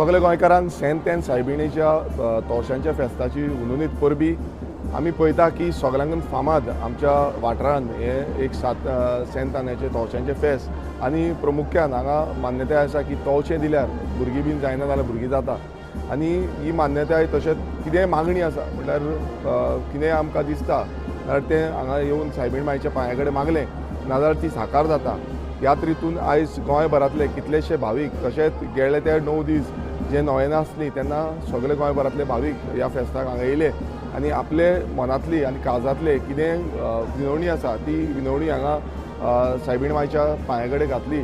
सगळे गोंयकारांक सेंत एंड सायबिणीच्या तोशांच्या फेस्ताची उनुनीत परबी आमी पळयता की सगळ्यांकून फामाद आमच्या वाठारांत हे एक सेंत आन्याचे तोशांचे फेस्त आनी प्रामुख्यान हांगा मान्यताय आसा की तवशें दिल्यार भुरगीं बीन जायना जाल्यार भुरगीं जाता आनी ही मान्यताय तशेंच कितेंय मागणी आसा म्हटल्यार कितेंय आमकां दिसता जाल्यार तें हांगा येवन सायबीण मांयच्या पांया कडेन मागलें नाजाल्यार ती साकार जाता। ह्याच रितून आयज गोंयभरांतले कितलेशे भावीक तशेंच गेले ते 9 दीस जे नोयेनां आसलीं तेन्ना सगळे गोंयभरांतले भावीक ह्या फेस्ताक हांगा येयले आनी आपले मनांतली आनी काळजांतले कितें विनवणी आसा ती विनवणी हांगा सायबीण मांयच्या पांया कडेन घातली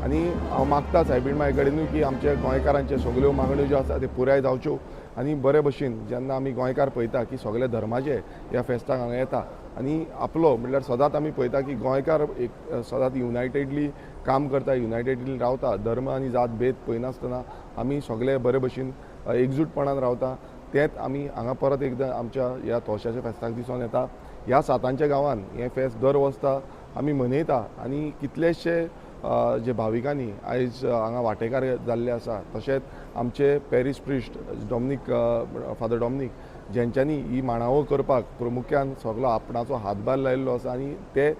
आनी हांव मागता सायबीण मांय कडेनूय की आमच्या गोंयकारांचे सगळ्यो मागण्यो ज्यो आसा त्यो पुराय जावच्यो आनी बरे भशेन जेन्ना आमी गोंयकार पळयता की सगळे धर्माचे ह्या फेस्ताक हांगा येता आनी आपलो म्हणल्यार सदांच आमी पळयता की गोंयकार एक सदांच युनायटेडली काम करता युनायटेडली रावता धर्म आनी जात भेद पळयनासतना आमी सगळे बरे भशेन एकजूटपणान रावता तेंच आमी हांगा परत एकदां आमच्या ह्या तोशाच्या फेस्ताक दिसून येता। ह्या सातांच्या गांवांन हें फेस्त दर वर्सा आमी मनयता आनी कितलेशे जे भाविकांनी आयज हांगा वांटेकार जाल्ले आसा तशेंच आमचे parish priest Dominic father Dominic जेंच्यांनी ही मांडावळ करपाक प्रामुख्यान सगळो आपणाचो हातभार लायिल्लो आसा आनी ते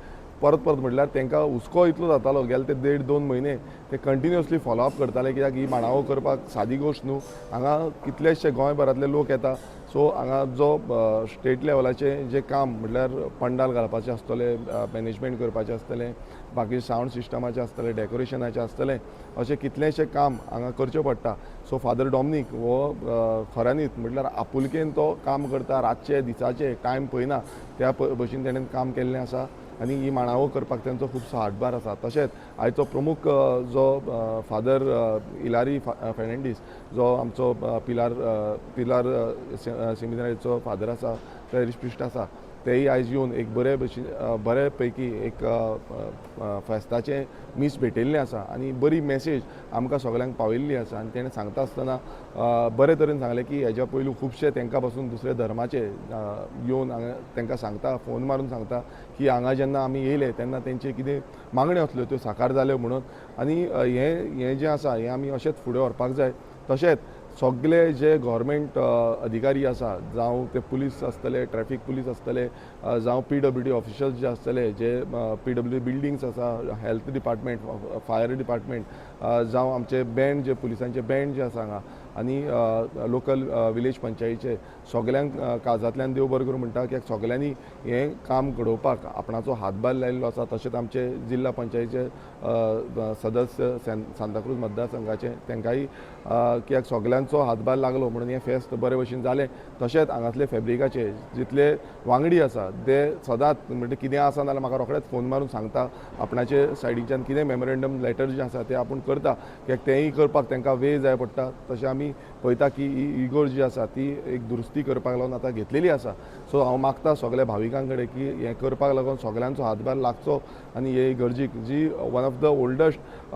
परत म्हटल्यार तांकां हुस्को इतलो जातालो गेले ते 1.5-2 म्हयने ते कंटिन्युअसली फॉलोअप करताले कित्याक ही मांडावळ करपाक सादी गोश्ट न्हू। हांगा कितलेशे गोंयभरांतले लोक येता सो हांगा जो स्टेट लेवलाचे जे काम म्हटल्यार पंडाल घालपाचे आसतले मॅनेजमेंट करपाचें आसतलें बाकी सावंड सिस्टमाचें आसतलें डेकोरेशनाचें आसतलें अशें कितलेशें काम हांगा करचें पडटा। सो फादर डॉमिनीक हो खऱ्यांनीच म्हटल्यार आपुलकेन तो काम करता रातचे दिसाचे टायम पळयना त्या भशेन तेणेन काम केल्लें आसा आनी ही मांडावळ करपाक तांचो खुबसो हातभार आसा। तशेंच आयचो प्रमुख जो फादर इलारी फेर्नांडीस जो आमचो पिलार सेमिनारीचो फादर आसा पॅरीश प्रिस्ट आसा तेय आयज येवन एक बरे पैकी एक फेस्ताचें मीस भेटयल्लें आसा आनी बरी मॅसेज आमकां सगळ्यांक पावयल्ली आसा आनी तेणें सांगता आसतना बरे तरेन सांगलें की हेज्या पयलू खुबशे तांकां पासून दुसरे धर्माचे येवन हांगा तांकां सांगता फोन मारून सांगता की हांगा जेन्ना आमी येयले तेन्ना तेंचे कितें मागण्यो आसल्यो त्यो साकार जाल्यो म्हणून आनी हें जें आसा हें आमी अशेंच फुडें व्हरपाक जाय। तशेंच सगळे जे गव्हर्मेंट अधिकारी आसा जावं ते पुलीस आसतले ट्रॅफीक पुलीस आसतले जावं PWD ऑफिशल्स जे आसतले जे PWD बिल्डिंग्स आसा हेल्थ डिपार्टमेंट फायर डिपार्टमेंट जावं आमचे बँड जे पुलिसांचे बँड जे आसा हांगा आनी लोकल विलेज पंचायतीचे सगळ्यांक काळजांतल्यान देव बरें करूं म्हणटा कित्याक सगळ्यांनी हें काम घडोवपाक आपणाचो हातभार लायिल्लो आसा। तशेंच आमचे जिल्ला पंचायतीचे सदस्य सांताक्रूज मतदारसंघाचे तांकांय कित्याक सगळ्यांचो हातभार लागलो म्हणून हें फेस्त बरे भशेन जालें। तशेंच हांगासले फॅब्रिकाचे जितले वांगडी आसा ते सदांच म्हणजे कितें आसा जाल्यार म्हाका रोखडेंच फोन मारून सांगता आपणाचे सायडीच्यान कितें मेमोरेंडम लेटर जे आसा ते आपूण करता कित्याक तेंय करपाक तांकां वेळ जाय पडटा। तशें आमी पळयता की ही इगोर्ज जी आसा ती एक दुरुस्ती करपाक लागून आतां घेतलेली आसा। सो हांव मागता सगळ्या भाविकां कडेन की हें करपाक लागून सगळ्यांचो हातभार लागचो आनी हे इगर्जीक जी one of the oldest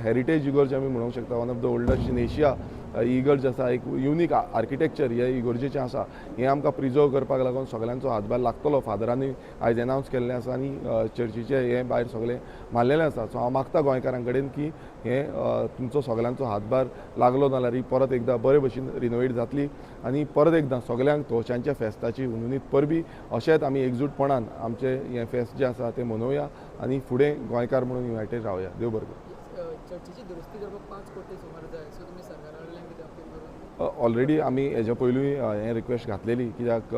heritage इगर्ज आमी म्हणूंक शकता one of the oldest in Asia इगर्ज आसा एक युनीक आर्किटेक्चर हे इगर्जेचें आसा हें आमकां प्रिजर्व करपाक लागून सगळ्यांचो हातभार लागतलो फादरांनी आयज एनावन्स केल्लें आसा आनी चर्चीचे हें भायर सगळें मारलेलें आसा। सो हांव मागता गोंयकारां कडेन की हें तुमचो सगळ्यांचो हातभार लागलो नाल्यार ही परत एकदां बरे भशेन रिनोवेट जातली आनी परत एकदां सगळ्यांक तोशांच्या फेस्ताची उनुनीत परबी अशेंच आमी एकजूटपणान आमचें हें फेस्त जें आसा तें मनोवया आनी फुडें गोंयकार म्हणून युनायटेड रावया। देव बरें करूं। चर्चीची दुरुस्ती करपाक 5 कोटी सुमार जाय सो तुमी सरकारा कडल्यान कितें अपील करून ऑलरेडी आमी हेज्या पयलूय हें रिक्वेस्ट घातलेली कित्याक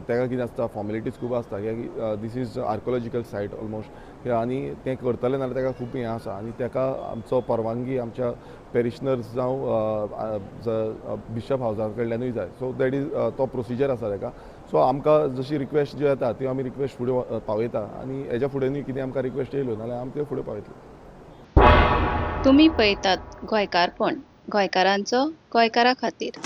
ताका कितें आसता फॉर्मेलिटीज खूब आसता कित्याक this is archaeological site almost आनी तें करतलें नाल्यार ताका खूब हें आसा आनी ताका आमचो परवानगी आमच्या पेरिशनर्स जावं बिशप हावसा कडल्यानूय जाय। सो दॅट इज तो प्रोसिजर आसा ताका। सो आमकां जशी रिक्वेस्ट ज्यो येता त्यो आमी रिक्वेस्ट फुडें पावयता आनी हेज्या फुडेंय कितें आमकां रिक्वेस्ट येयल्यो नाल्यार आमी त्यो फुडें पावयतले। तुम्ही पळयतात गोंयकारपण गोंयकारांचो गोंयकारा खातीर।